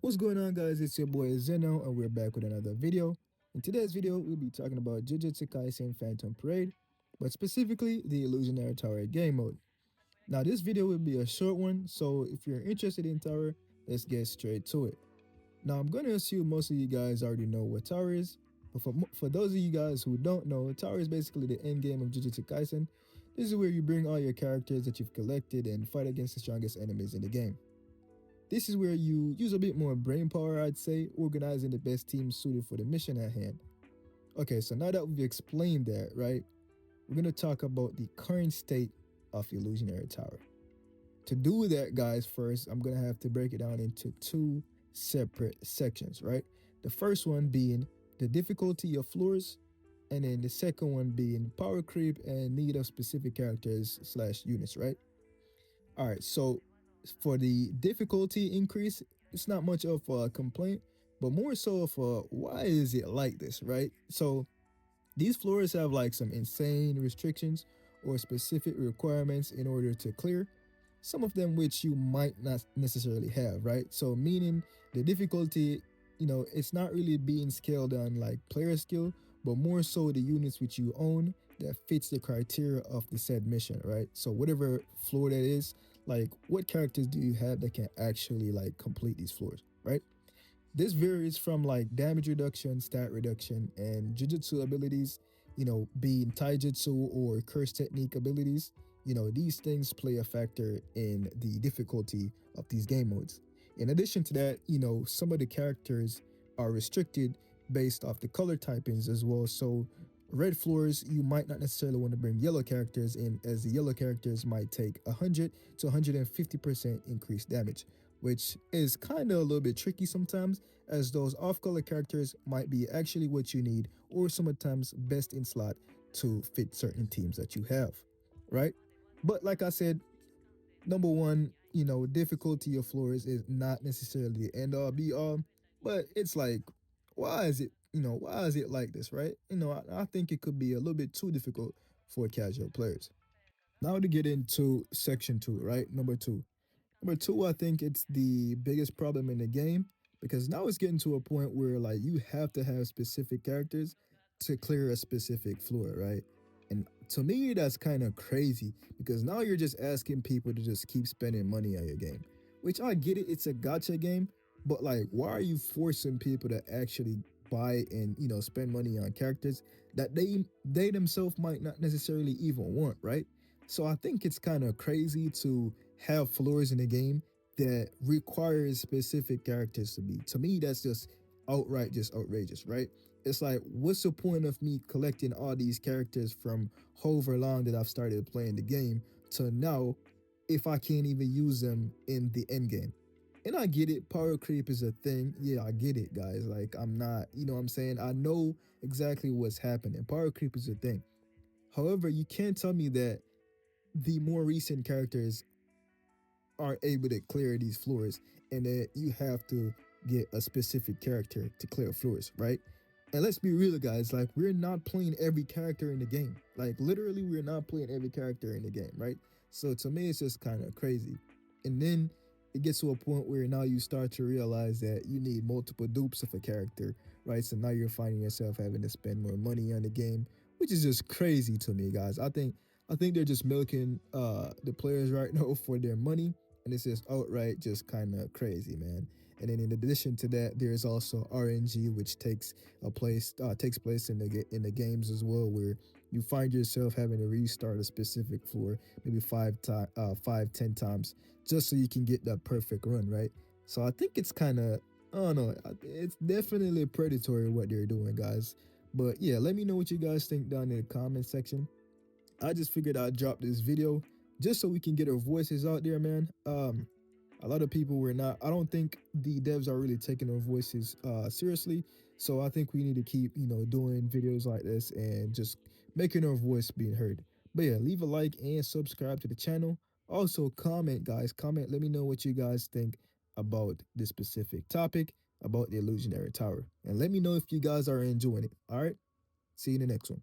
What's going on, guys? It's your boy Zeno, and we're back with another video. In today's video, we'll be talking about Jujutsu Kaisen Phantom Parade, but specifically the Illusionary Tower game mode. Now, this video will be a short one, so if you're interested in Tower, let's get straight to it. Now, I'm going to assume most of you guys already know what Tower is, but for those of you guys who don't know, Tower is basically the end game of Jujutsu Kaisen. This is where you bring all your characters that you've collected and fight against the strongest enemies in the game. This is where you use a bit more brain power, I'd say, organizing the best team suited for the mission at hand. Okay, so now that we've explained that, right, we're going to talk about the current state of Illusionary Tower. To do that, guys, first, I'm going to have to break it down into two separate sections, right? The first one being the difficulty of floors, and then the second one being power creep and need of specific characters / units, right? All right, so for the difficulty increase, it's not much of a complaint, but more so of a why is it like this, right? So these floors have like some insane restrictions or specific requirements in order to clear, some of them which you might not necessarily have, right? So meaning the difficulty, it's not really being scaled on like player skill, but more so the units which you own that fits the criteria of the said mission, right? So whatever floor that is, like what characters do you have that can actually like complete these floors, right? This varies from like damage reduction, stat reduction, and jujutsu abilities, being taijutsu or curse technique abilities. These things play a factor in the difficulty of these game modes. In addition to that, some of the characters are restricted based off the color typings as well. So red floors, you might not necessarily want to bring yellow characters in, as the yellow characters might take 100 to 150% increased damage, which is kind of a little bit tricky sometimes, as those off-color characters might be actually what you need or sometimes best in slot to fit certain teams that you have, right? But like I said, number one, difficulty of floors is not necessarily the end all be all, but it's like, why is it like this, right? I think it could be a little bit too difficult for casual players. Now to get into section two, right? Number two. Number two, I think it's the biggest problem in the game because now it's getting to a point where like you have to have specific characters to clear a specific floor, right? And to me, that's kind of crazy because now you're just asking people to just keep spending money on your game, which I get it, it's a gacha game, but like, why are you forcing people to actually buy and spend money on characters that they themselves might not necessarily even want, right? So I think it's kind of crazy to have floors in the game that requires specific characters to be. To me, that's just outrageous, right? It's like, what's the point of me collecting all these characters from however long that I've started playing the game to now if I can't even use them in the end game? And I get it, power creep is a thing. Yeah, I get it, guys. Like, I'm not, what I'm saying? I know exactly what's happening. Power creep is a thing. However, you can't tell me that the more recent characters aren't able to clear these floors and that you have to get a specific character to clear floors, right? And let's be real, guys, like, we're not playing every character in the game. Like, literally, we're not playing every character in the game, right? So to me, it's just kind of crazy. And then it gets to a point where now you start to realize that you need multiple dupes of a character, right? So now you're finding yourself having to spend more money on the game, which is just crazy to me, guys. I think they're just milking the players right now for their money, and it's just outright just kind of crazy, man. And then in addition to that, there's also RNG, which takes place in the games as well, where you find yourself having to restart a specific floor maybe 10 times just so you can get that perfect run, right? So I think it's kind of, I don't know, it's definitely predatory what they're doing, guys. But yeah, let me know what you guys think down in the comment section. I just figured I'd drop this video just so we can get our voices out there, man. A lot of people were not. I don't think the devs are really taking our voices seriously. So I think we need to keep, doing videos like this and just making our voice being heard. But yeah, leave a like and subscribe to the channel. Also, comment, guys. Comment. Let me know what you guys think about this specific topic about the Illusionary Tower, and let me know if you guys are enjoying it. All right. See you in the next one.